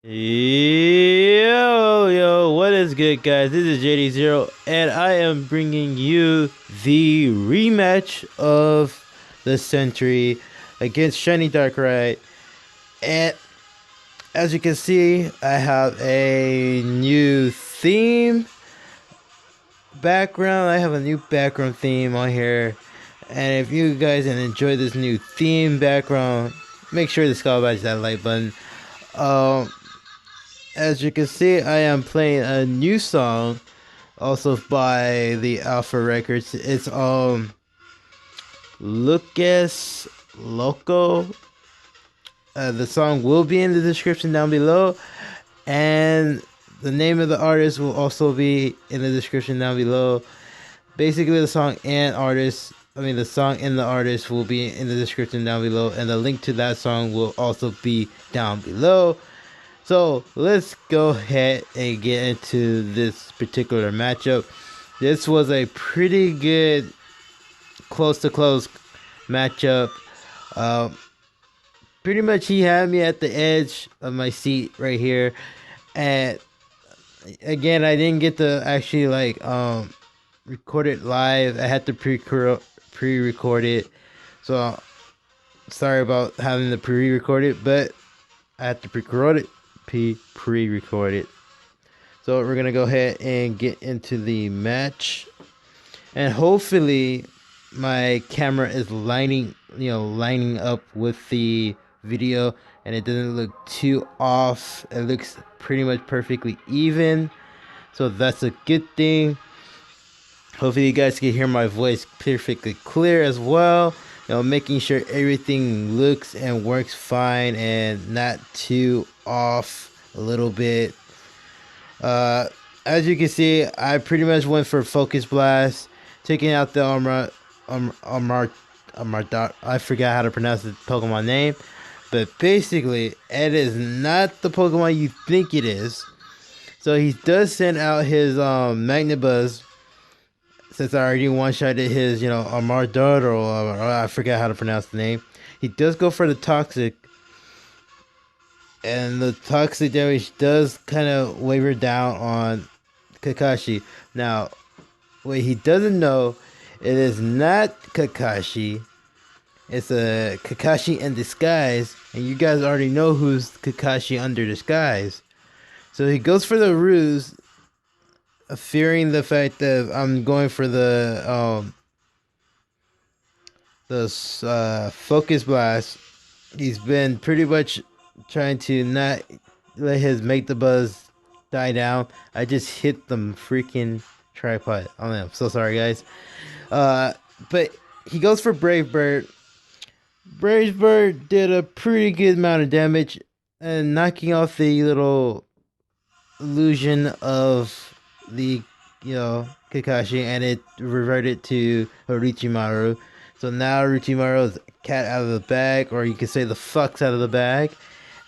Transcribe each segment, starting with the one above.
Yo, what is good, guys? This is JDZero, and I am bringing you the rematch of the century against Shiny Darkrai. And as you can see, I have a new theme background. I have a new background theme on here. And if you guys enjoy this new theme background, make sure to smash that like button. Um, as you can see, I am playing a new song, also by the Alpha Records. It's Lookas Loko. The song will be in the description down below, and the name of the artist will also be in the description down below. Basically, the song and artist, the song and the artist will be in the description down below, and the link to that song will also be down below. So let's go ahead and get into this particular matchup. This was a pretty good close to close matchup. Um, Pretty much he had me at the edge of my seat right here. And again, I didn't get to actually record it live. I had to pre-record it. So sorry about having to pre-record it, but I had to pre-record it. Pre-record it. So we're gonna go ahead and get into the match, and hopefully my camera is lining up with the video, and it doesn't look too off. It looks pretty much perfectly even, so that's a good thing. Hopefully you guys can hear my voice perfectly clear as well. Making sure everything looks and works fine and not too off a little bit. Uh, as you can see, I pretty much went for Focus Blast, taking out the I forgot how to pronounce the Pokemon name, but basically, it is not the Pokemon you think it is. So he does send out his Magnabuzz, since I already one-shotted his, Armador, or I forgot how to pronounce the name. He does go for the Toxic, and the toxic damage does kind of waver down on Kakashi. Now, what he doesn't know, it is not Kakashi. It's a Kakashi in disguise, and you guys already know who's Kakashi under disguise. So he goes for the ruse, fearing the fact that I'm going for the Focus Blast. He's been pretty much trying to not let his Make the Buzz die down. I just hit the freaking tripod. Oh, I'm so sorry, guys. But he goes for Brave Bird. Brave Bird did a pretty good amount of damage and knocking off the little illusion of the Kakashi, and it reverted to Orochimaru. So now Orochimaru is cat out of the bag, or you could say the fuck's out of the bag.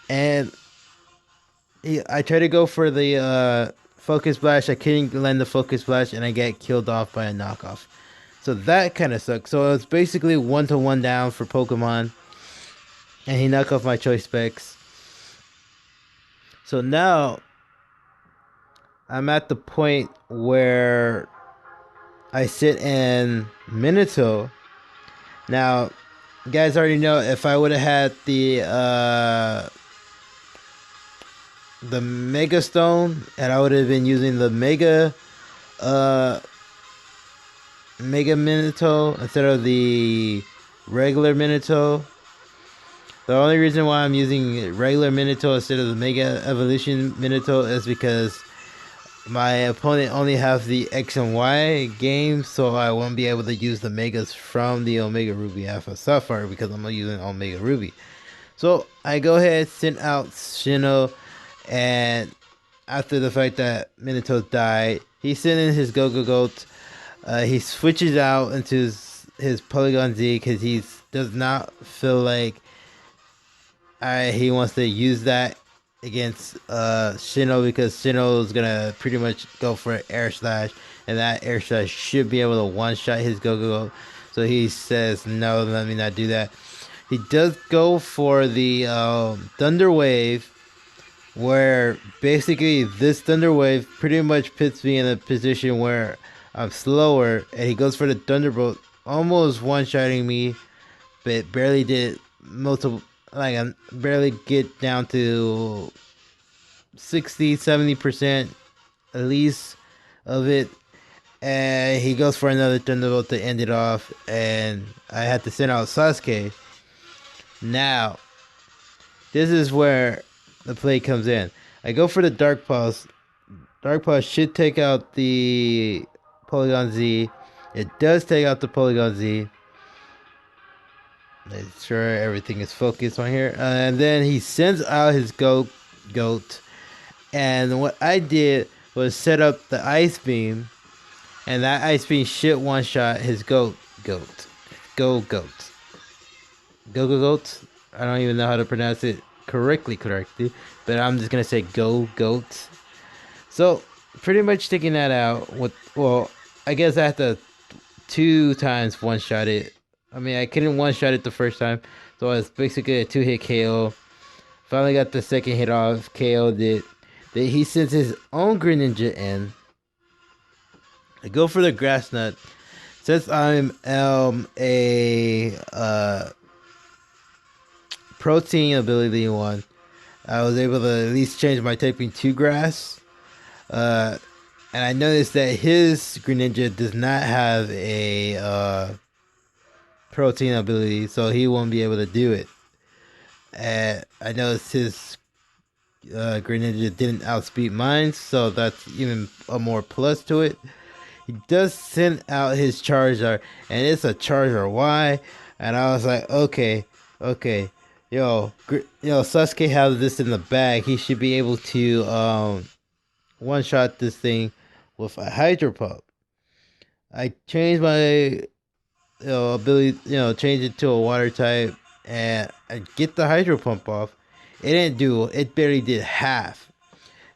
And I tried to go for the Focus Blast. I couldn't land the Focus Blast, and I get killed off by a knockoff. So that kind of sucks. So it's basically 1-to-1 down for Pokemon, and he knocked off my choice specs. So now I'm at the point where I sit in Minato. Now, you guys already know, if I would have had the Mega Stone, and I would have been using the Mega Minato instead of the regular Minato. The only reason why I'm using regular Minato instead of the Mega Evolution Minato is because my opponent only have the X and Y game, so I won't be able to use the Megas from the Omega Ruby Alpha Sapphire because I'm using Omega Ruby. So I go ahead, send out Shino, and after the fact that Minato died, he sent in his Go-Go-Goat. He switches out into his Polygon Z because he does not feel like he wants to use that against Shino, because Shino is gonna pretty much go for an Air Slash, and that Air Slash should be able to one-shot his Go-Go. So he says, no, let me not do that. He does go for the Thunder Wave, where basically this Thunder Wave pretty much puts me in a position where I'm slower, and he goes for the Thunderbolt, almost one-shotting me, but barely did multiple. Like I barely get down to 60-70% at least of it, and he goes for another Thunderbolt to end it off, and I had to send out Sasuke. Now, this is where the play comes in. I go for the Dark Pulse. Dark Pulse should take out the Polygon Z. It does take out the Polygon Z. Make sure everything is focused on here. And then he sends out his goat. And what I did was set up the Ice Beam. And that Ice Beam shit one-shot his goat. Go goat. Go. I don't even know how to pronounce it correctly. But I'm just going to say go goat. So, pretty much taking that out. Well, I guess I have to 2 times one-shot it. I mean, I couldn't one-shot it the first time. So, it's basically a 2-hit KO. Finally got the second hit off. KO'd it. Then he sends his own Greninja in. I go for the Grass Nut. Since I'm a protein ability one, I was able to at least change my typing to Grass. And I noticed that his Greninja does not have a protein ability, so he won't be able to do it. And I noticed his Greninja didn't outspeed mine, so that's even a more plus to it. He does send out his Charizard, and it's a Charizard Y, and I was like, okay, Sasuke has this in the bag. He should be able to one-shot this thing with a Hydro Pump. I changed my ability, change it to a water type, and I get the Hydro Pump off. It barely did half.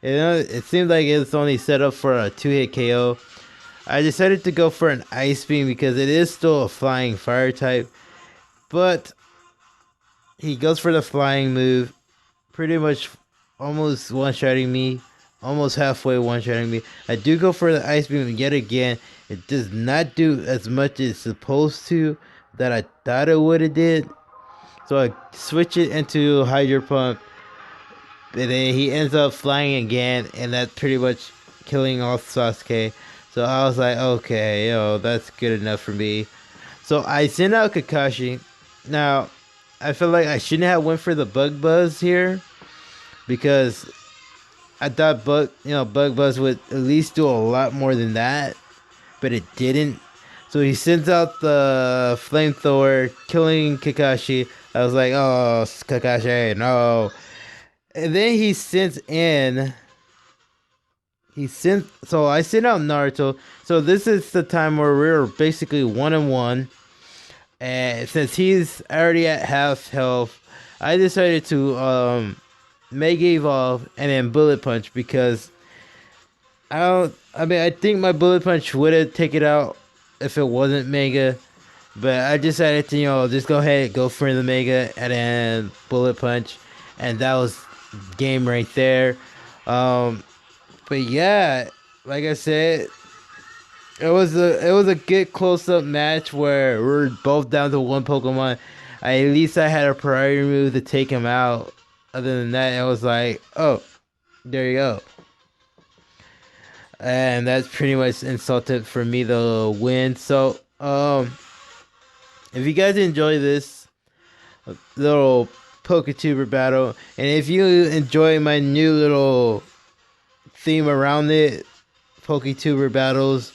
It seemed like it's only set up for a 2-hit KO. I decided to go for an Ice Beam because it is still a flying fire type, but he goes for the flying move, pretty much almost one-shotting me, almost halfway one-shotting me. I do go for the Ice Beam yet again. It does not do as much as it's supposed to that I thought it would have did. So I switch it into Hydro Pump, and then he ends up flying again, and that's pretty much killing off Sasuke. So I was like, okay, that's good enough for me. So I sent out Kakashi. Now, I feel like I shouldn't have went for the Bug Buzz here, because I thought Bug Buzz would at least do a lot more than that, but it didn't. So he sends out the flamethrower, killing Kakashi. I was like, oh, Kakashi, no. And then he sends in. So I sent out Naruto. So this is the time where we're basically 1-1. And since he's already at half health, I decided to Mega Evolve and then Bullet Punch, because I think my Bullet Punch would have taken it out if it wasn't Mega. But I decided to, just go ahead, go for the Mega and then Bullet Punch. And that was game right there. But yeah, like I said, it was a good close up match where we're both down to one Pokemon. At least I had a priority move to take him out. Other than that, it was like, oh, there you go. And that's pretty much insulted for me to win. So, if you guys enjoy this little PokeTuber battle, and if you enjoy my new little theme around it, PokeTuber battles,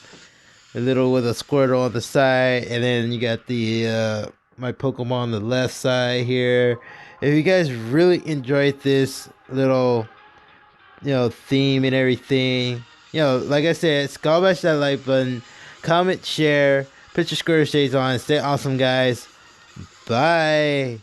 a little with a Squirtle on the side, and then you got the my Pokemon on the left side here. If you guys really enjoyed this little theme and everything, like I said, skull bash that like button, comment, share, put your square shades on, stay awesome, guys. Bye.